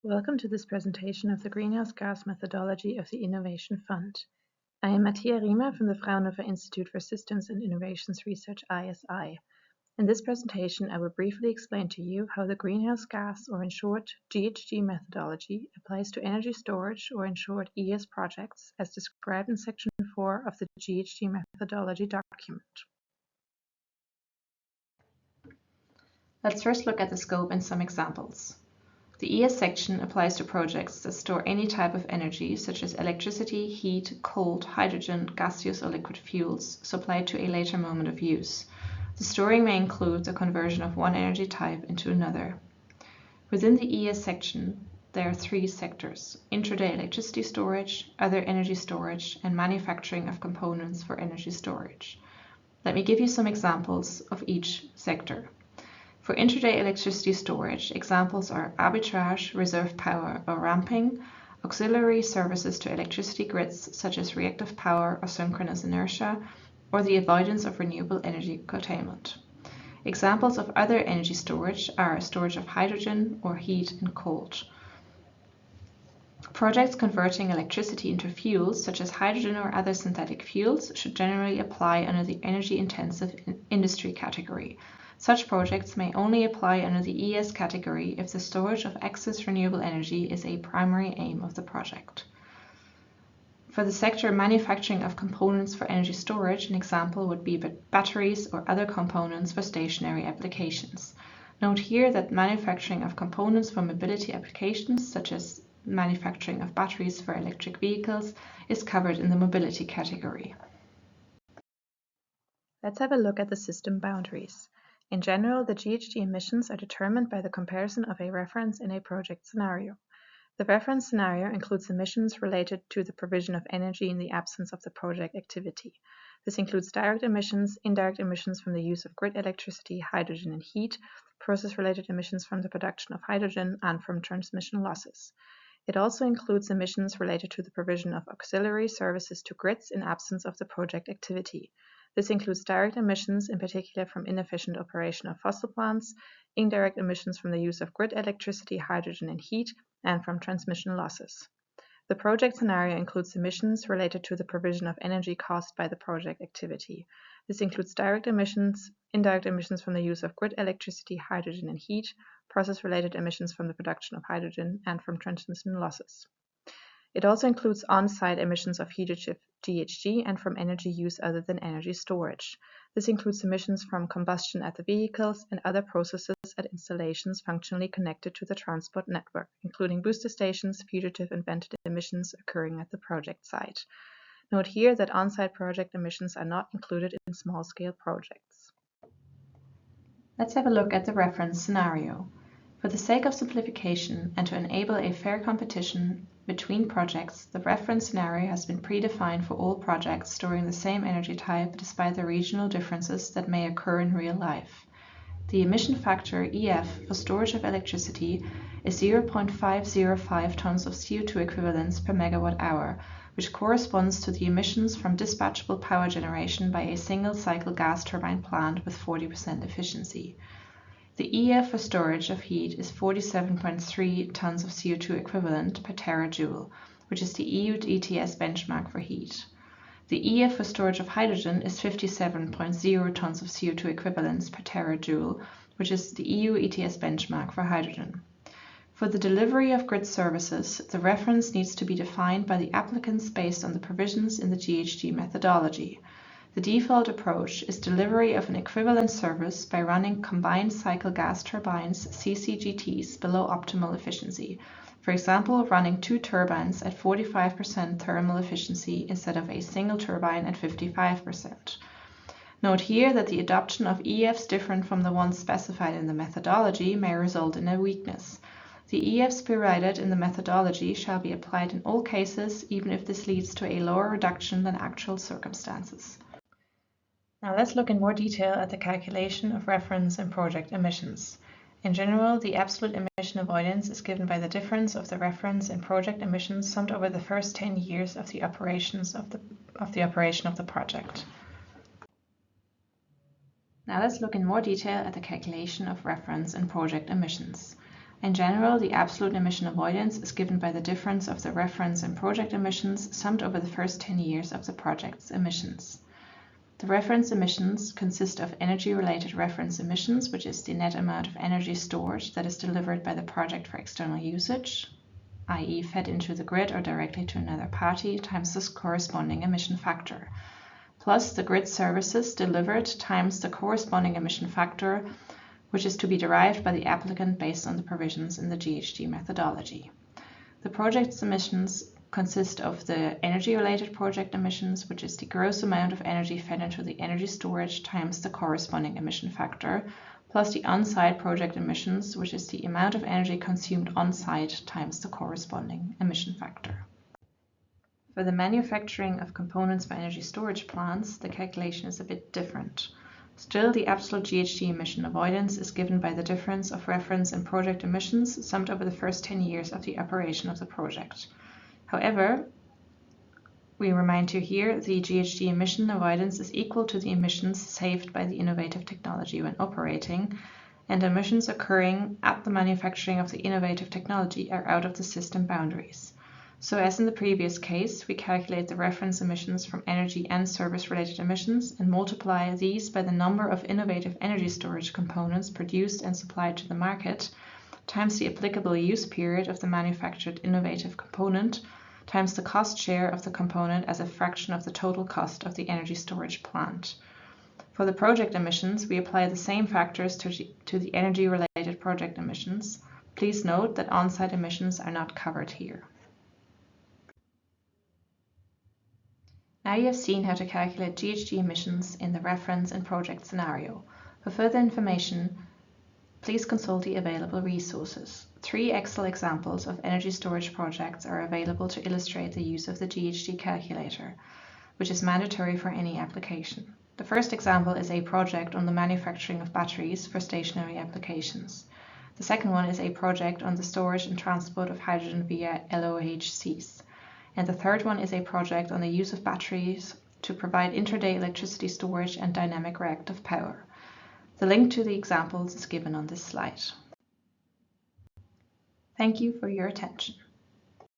Welcome to this presentation of the greenhouse gas methodology of the Innovation Fund. I am Mattia Riemer from the Fraunhofer Institute for Systems and Innovations Research, ISI. In this presentation, I will briefly explain to you how the greenhouse gas, or in short, GHG methodology, applies to energy storage, or in short, ES projects, as described in Section 4 of the GHG methodology document. Let's first look at the scope and some examples. The ES section applies to projects that store any type of energy, such as electricity, heat, cold, hydrogen, gaseous or liquid fuels, supplied to a later moment of use. The storing may include the conversion of one energy type into another. Within the ES section, there are three sectors: intraday electricity storage, other energy storage, and manufacturing of components for energy storage. Let me give you some examples of each sector. For intraday electricity storage, examples are arbitrage, reserve power or ramping, auxiliary services to electricity grids such as reactive power or synchronous inertia, or the avoidance of renewable energy curtailment. Examples of other energy storage are storage of hydrogen or heat and cold. Projects converting electricity into fuels such as hydrogen or other synthetic fuels should generally apply under the energy-intensive industry category. Such projects may only apply under the ES category if the storage of excess renewable energy is a primary aim of the project. For the sector manufacturing of components for energy storage, an example would be batteries or other components for stationary applications. Note here that manufacturing of components for mobility applications, such as manufacturing of batteries for electric vehicles, is covered in the mobility category. Let's have a look at the system boundaries. In general, the GHG emissions are determined by the comparison of a reference in a project scenario. The reference scenario includes emissions related to the provision of energy in the absence of the project activity. This includes direct emissions, indirect emissions from the use of grid electricity, hydrogen and heat, process-related emissions from the production of hydrogen, and from transmission losses. It also includes emissions related to the provision of auxiliary services to grids in absence of the project activity. This includes direct emissions, in particular from inefficient operation of fossil plants, indirect emissions from the use of grid electricity, hydrogen and heat, and from transmission losses. The project scenario includes emissions related to the provision of energy caused by the project activity. This includes direct emissions, indirect emissions from the use of grid electricity, hydrogen and heat, process-related emissions from the production of hydrogen, and from transmission losses. It also includes on-site emissions of fugitive GHG and from energy use other than energy storage. This includes emissions from combustion at the vehicles and other processes at installations functionally connected to the transport network, including booster stations, fugitive and vented emissions occurring at the project site. Note here that on-site project emissions are not included in small-scale projects. Let's have a look at the reference scenario. For the sake of simplification and to enable a fair competition between projects, the reference scenario has been predefined for all projects storing the same energy type despite the regional differences that may occur in real life. The emission factor EF for storage of electricity is 0.505 tons of CO2 equivalents per megawatt hour, which corresponds to the emissions from dispatchable power generation by a single cycle gas turbine plant with 40% efficiency. The EF for storage of heat is 47.3 tons of CO2 equivalent per terajoule, which is the EU ETS benchmark for heat. The EF for storage of hydrogen is 57.0 tons of CO2 equivalents per terajoule, which is the EU ETS benchmark for hydrogen. For the delivery of grid services, the reference needs to be defined by the applicants based on the provisions in the GHG methodology. The default approach is delivery of an equivalent service by running combined cycle gas turbines CCGTs below optimal efficiency. For example, running 2 turbines at 45% thermal efficiency instead of a single turbine at 55%. Note here that the adoption of EFs different from the ones specified in the methodology may result in a weakness. The EFs provided in the methodology shall be applied in all cases, even if this leads to a lower reduction than actual circumstances. Now let's look in more detail at the calculation of reference and project emissions. In general, the absolute emission avoidance is given by the difference of the reference and project emissions summed over the first 10 years of the operation of the project. Now let's look in more detail at the calculation of reference and project emissions. In general, the absolute emission avoidance is given by the difference of the reference and project emissions summed over the first 10 years of the project's emissions. The reference emissions consist of energy-related reference emissions, which is the net amount of energy stored that is delivered by the project for external usage, i.e. fed into the grid or directly to another party, times the corresponding emission factor, plus the grid services delivered times the corresponding emission factor, which is to be derived by the applicant based on the provisions in the GHG methodology. The project's emissions consist of the energy-related project emissions, which is the gross amount of energy fed into the energy storage times the corresponding emission factor, plus the on-site project emissions, which is the amount of energy consumed on-site times the corresponding emission factor. For the manufacturing of components for energy storage plants, the calculation is a bit different. Still, the absolute GHG emission avoidance is given by the difference of reference and project emissions summed over the first 10 years of the operation of the project. However, we remind you here, the GHG emission avoidance is equal to the emissions saved by the innovative technology when operating, and emissions occurring at the manufacturing of the innovative technology are out of the system boundaries. So as in the previous case, we calculate the reference emissions from energy and service-related emissions and multiply these by the number of innovative energy storage components produced and supplied to the market, times the applicable use period of the manufactured innovative component, times the cost share of the component as a fraction of the total cost of the energy storage plant. For the project emissions, we apply the same factors to the energy-related project emissions. Please note that on-site emissions are not covered here. Now you have seen how to calculate GHG emissions in the reference and project scenario. For further information, please consult the available resources. 3 Excel examples of energy storage projects are available to illustrate the use of the GHG calculator, which is mandatory for any application. The first example is a project on the manufacturing of batteries for stationary applications. The second one is a project on the storage and transport of hydrogen via LOHCs. And the third one is a project on the use of batteries to provide intraday electricity storage and dynamic reactive power. The link to the examples is given on this slide. Thank you for your attention.